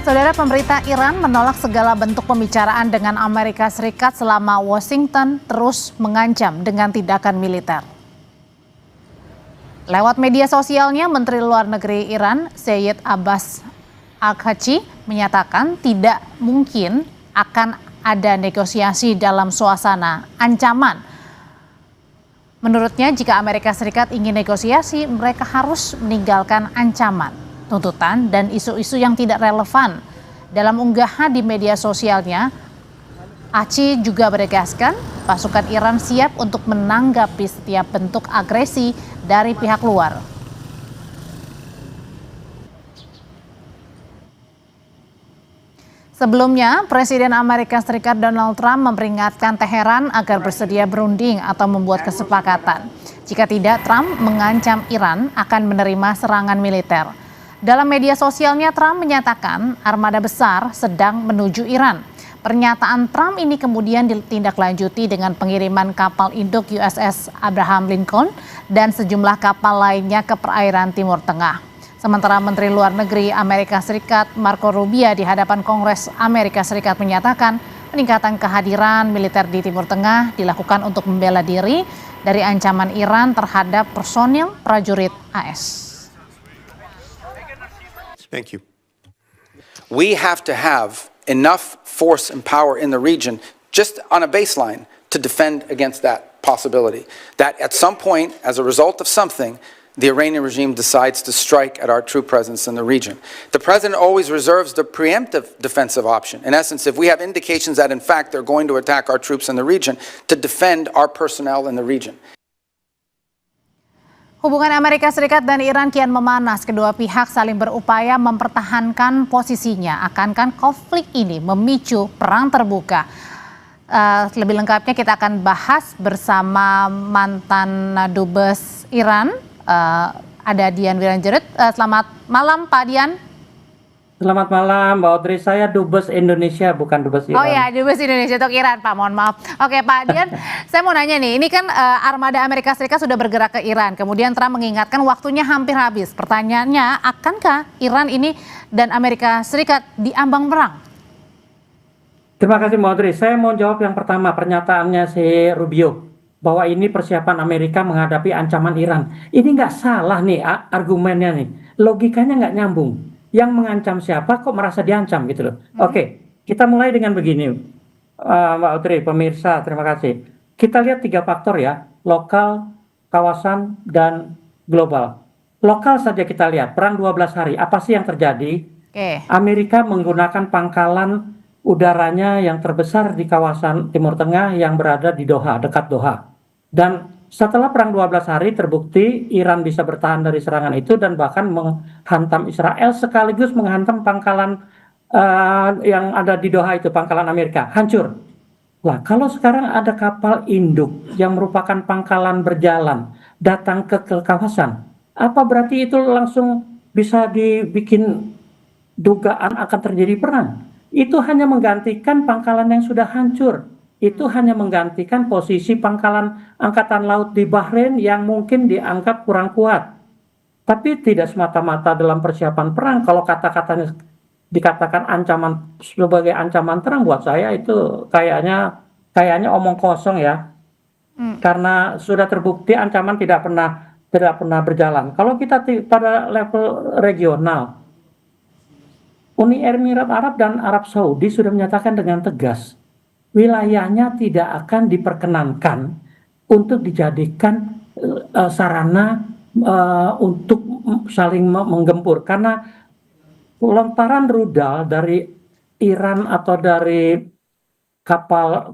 Saudara, pemerintah Iran menolak segala bentuk pembicaraan dengan Amerika Serikat selama Washington terus mengancam dengan tindakan militer. Lewat media sosialnya, Menteri Luar Negeri Iran, Seyed Abbas Araghchi, menyatakan tidak mungkin akan ada negosiasi dalam suasana ancaman. Menurutnya, jika Amerika Serikat ingin negosiasi, mereka harus meninggalkan ancaman, tuntutan, dan isu-isu yang tidak relevan. Dalam unggahan di media sosialnya, Araghchi juga menegaskan pasukan Iran siap untuk menanggapi setiap bentuk agresi dari pihak luar. Sebelumnya, Presiden Amerika Serikat Donald Trump memperingatkan Teheran agar bersedia berunding atau membuat kesepakatan. Jika tidak, Trump mengancam Iran akan menerima serangan militer. Dalam media sosialnya, Trump menyatakan armada besar sedang menuju Iran. Pernyataan Trump ini kemudian ditindaklanjuti dengan pengiriman kapal induk USS Abraham Lincoln dan sejumlah kapal lainnya ke perairan Timur Tengah. Sementara Menteri Luar Negeri Amerika Serikat Marco Rubio di hadapan Kongres Amerika Serikat menyatakan peningkatan kehadiran militer di Timur Tengah dilakukan untuk membela diri dari ancaman Iran terhadap personil prajurit AS. Thank you. We have to have enough force and power in the region just on a baseline to defend against that possibility. That at some point, as a result of something, the Iranian regime decides to strike at our true presence in the region. The president always reserves the preemptive defensive option. In essence, if we have indications that in fact they're going to attack our troops in the region, to defend our personnel in the region. Hubungan Amerika Serikat dan Iran kian memanas. Kedua pihak saling berupaya mempertahankan posisinya. Akankah konflik ini memicu perang terbuka? Lebih lengkapnya kita akan bahas bersama mantan Dubes Iran, ada Dian Wiranjerit. Selamat malam Pak Dian. Selamat malam Mbak Audrey, saya Dubes Indonesia bukan Dubes Iran. Oh ya, Dubes Indonesia untuk Iran Pak, mohon maaf. Oke Pak Dian, saya mau nanya nih, ini kan armada Amerika Serikat sudah bergerak ke Iran, kemudian Trump mengingatkan waktunya hampir habis. Pertanyaannya, akankah Iran ini dan Amerika Serikat diambang perang? Terima kasih Mbak Audrey, saya mau jawab yang pertama, pernyataannya si Rubio bahwa ini persiapan Amerika menghadapi ancaman Iran. Ini nggak salah nih argumennya nih, logikanya nggak nyambung. Yang mengancam siapa kok merasa diancam gitu loh. Oke, kita mulai dengan begini, Mbak Audrey, pemirsa, terima kasih. Kita lihat 3 faktor ya, lokal, kawasan, dan global. Lokal saja kita lihat, perang 12 hari, apa sih yang terjadi? Amerika menggunakan pangkalan udaranya yang terbesar di kawasan Timur Tengah yang berada di Doha, dekat Doha. Dan setelah perang 12 hari terbukti Iran bisa bertahan dari serangan itu dan bahkan menghantam Israel sekaligus menghantam pangkalan yang ada di Doha itu, pangkalan Amerika, hancur. Nah, kalau sekarang ada kapal induk yang merupakan pangkalan berjalan datang ke kawasan, apa berarti itu langsung bisa dibikin dugaan akan terjadi perang? Itu hanya menggantikan pangkalan yang sudah hancur. Itu hanya menggantikan posisi pangkalan angkatan laut di Bahrain yang mungkin dianggap kurang kuat. Tapi tidak semata-mata dalam persiapan perang. Kalau kata-katanya dikatakan ancaman sebagai ancaman perang, buat saya itu kayaknya omong kosong ya. Karena sudah terbukti ancaman tidak pernah berjalan. Kalau kita pada level regional, Uni Emirat Arab dan Arab Saudi sudah menyatakan dengan tegas wilayahnya tidak akan diperkenankan untuk dijadikan sarana untuk saling menggempur, karena lontaran rudal dari Iran atau dari kapal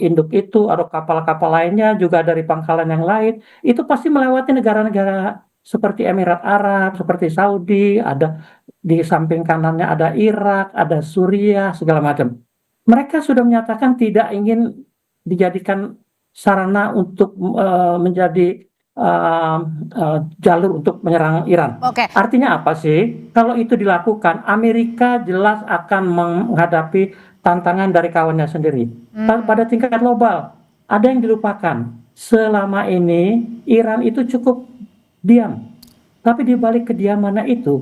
induk itu atau kapal-kapal lainnya juga dari pangkalan yang lain itu pasti melewati negara-negara seperti Emirat Arab, seperti Saudi, ada di samping kanannya ada Irak, ada Suriah, segala macam. Mereka sudah menyatakan tidak ingin dijadikan sarana untuk menjadi jalur untuk menyerang Iran. Artinya apa sih? Kalau itu dilakukan, Amerika jelas akan menghadapi tantangan dari kawannya sendiri. Pada tingkat global, ada yang dilupakan. Selama ini Iran itu cukup diam. Tapi di balik kediamannya itu,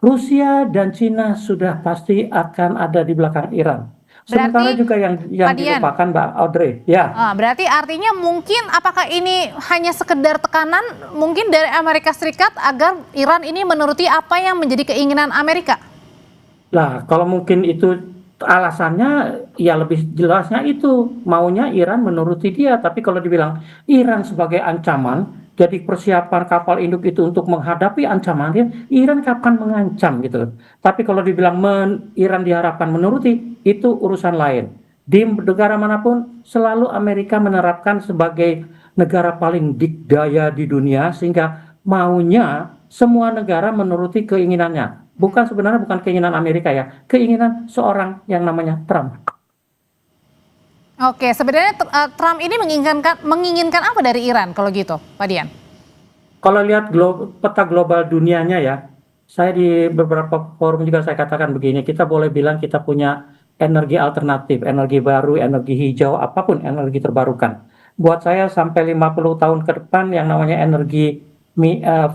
Rusia dan Cina sudah pasti akan ada di belakang Iran. Sementara Berarti, juga yang Pak Dian, dilupakan Mbak Audrey, ya. berarti artinya mungkin apakah ini hanya sekedar tekanan mungkin dari Amerika Serikat agar Iran ini menuruti apa yang menjadi keinginan Amerika? Nah, kalau mungkin itu alasannya, ya lebih jelasnya itu maunya Iran menuruti dia. Tapi kalau dibilang Iran sebagai ancaman, jadi persiapan kapal induk itu untuk menghadapi ancaman dia, Iran kapan mengancam gitu. Tapi kalau dibilang Iran diharapkan menuruti, itu urusan lain. Di negara manapun selalu Amerika menerapkan sebagai negara paling dikdaya di dunia, sehingga maunya semua negara menuruti keinginannya. Sebenarnya bukan keinginan Amerika ya, keinginan seorang yang namanya Trump. Oke, sebenarnya Trump ini menginginkan apa dari Iran kalau gitu, Pak Dian? Kalau lihat peta global dunianya ya, saya di beberapa forum juga saya katakan begini, kita boleh bilang kita punya energi alternatif, energi baru, energi hijau, apapun energi terbarukan. Buat saya sampai 50 tahun ke depan yang namanya energi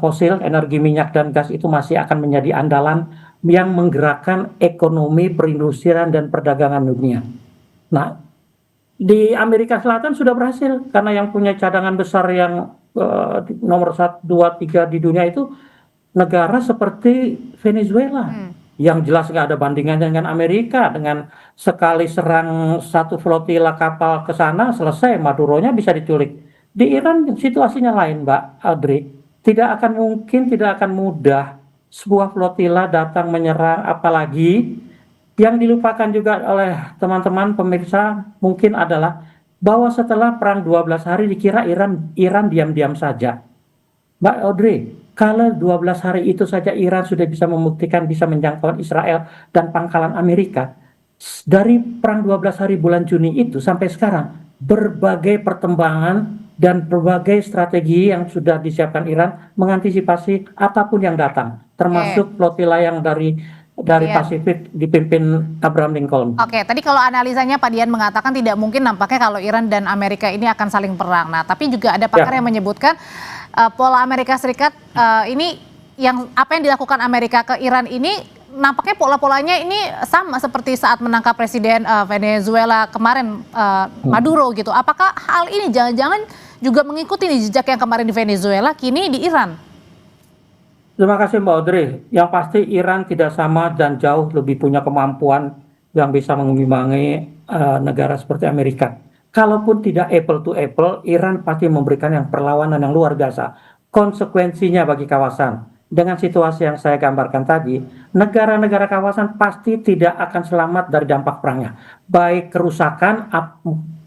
fosil, energi minyak dan gas itu masih akan menjadi andalan yang menggerakkan ekonomi, perindustrian, dan perdagangan dunia. Nah, di Amerika Selatan sudah berhasil karena yang punya cadangan besar yang nomor 1, 2, 3 di dunia itu negara seperti Venezuela. Yang jelas nggak ada bandingannya dengan Amerika, dengan sekali serang satu flotila kapal ke sana selesai, Maduronya bisa diculik. Di Iran situasinya lain, Mbak Audrey. Tidak akan mudah sebuah flotila datang menyerang, apalagi yang dilupakan juga oleh teman-teman pemirsa mungkin adalah bahwa setelah perang 12 hari dikira Iran diam-diam saja. Mbak Audrey, kalau 12 hari itu saja Iran sudah bisa membuktikan bisa menjangkau Israel dan pangkalan Amerika. Dari perang 12 hari bulan Juni itu sampai sekarang, berbagai pertembangan dan berbagai strategi yang sudah disiapkan Iran mengantisipasi apapun yang datang, termasuk flotila yang dari Pasifik dipimpin Abraham Lincoln. Oke, tadi kalau analisanya Pak Dian mengatakan tidak mungkin nampaknya kalau Iran dan Amerika ini akan saling perang. Nah, tapi juga ada pakar yang menyebutkan pola Amerika Serikat ini apa yang dilakukan Amerika ke Iran ini nampaknya pola-polanya ini sama seperti saat menangkap Presiden Venezuela kemarin Maduro gitu. Apakah hal ini jangan-jangan juga mengikuti jejak yang kemarin di Venezuela kini di Iran? Terima kasih Mbak Audrey. Yang pasti Iran tidak sama dan jauh lebih punya kemampuan yang bisa mengimbangi negara seperti Amerika. Kalaupun tidak apple to apple, Iran pasti memberikan yang perlawanan yang luar biasa. Konsekuensinya bagi kawasan. Dengan situasi yang saya gambarkan tadi, negara-negara kawasan pasti tidak akan selamat dari dampak perangnya. Baik kerusakan,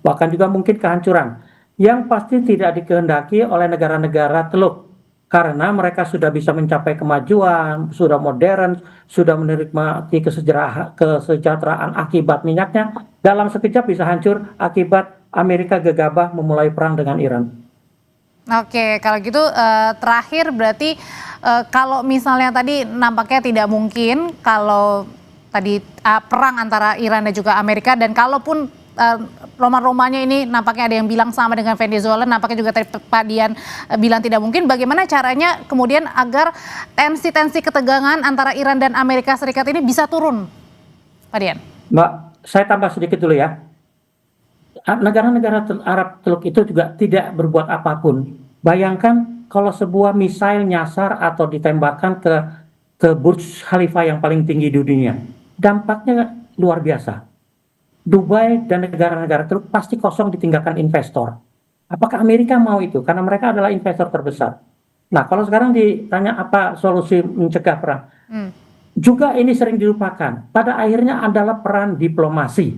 bahkan juga mungkin kehancuran. Yang pasti tidak dikehendaki oleh negara-negara Teluk. Karena mereka sudah bisa mencapai kemajuan, sudah modern, sudah menikmati kesejahteraan akibat minyaknya, dalam sekejap bisa hancur akibat Amerika gegabah memulai perang dengan Iran. Oke, kalau gitu terakhir berarti kalau misalnya tadi nampaknya tidak mungkin kalau tadi perang antara Iran dan juga Amerika, dan kalaupun Roma-Romanya ini nampaknya ada yang bilang sama dengan Venezuela, nampaknya juga tadi Pak Dian bilang tidak mungkin. Bagaimana caranya kemudian agar tensi-tensi ketegangan antara Iran dan Amerika Serikat ini bisa turun, Pak Dian? Mbak, saya tambah sedikit dulu ya. Negara-negara Arab Teluk itu juga tidak berbuat apapun. Bayangkan kalau sebuah misail nyasar atau ditembakkan ke Burj Khalifa yang paling tinggi di dunia. Dampaknya luar biasa. Dubai dan negara-negara Teluk pasti kosong ditinggalkan investor. Apakah Amerika mau itu? Karena mereka adalah investor terbesar. Nah, kalau sekarang ditanya apa solusi mencegah perang, juga ini sering dilupakan. Pada akhirnya adalah peran diplomasi.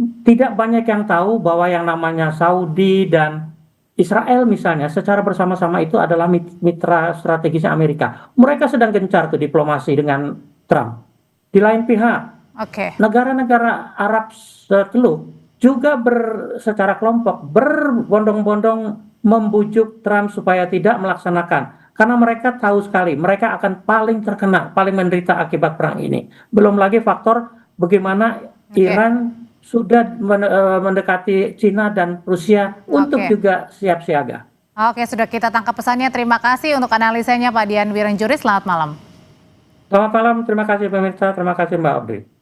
Tidak banyak yang tahu bahwa yang namanya Saudi dan Israel misalnya secara bersama-sama itu adalah mitra strategisnya Amerika. Mereka sedang gencar tuh diplomasi dengan Trump. Di lain pihak, negara-negara Arab Teluk juga secara kelompok berbondong-bondong membujuk Trump supaya tidak melaksanakan. Karena mereka tahu sekali, mereka akan paling terkena, paling menderita akibat perang ini. Belum lagi faktor bagaimana Iran sudah mendekati Cina dan Rusia untuk juga siap siaga. Oke, sudah kita tangkap pesannya. Terima kasih untuk analisanya Pak Dian Wirenjuri. Selamat malam. Selamat malam, terima kasih pemirsa, terima kasih Mbak Audrey.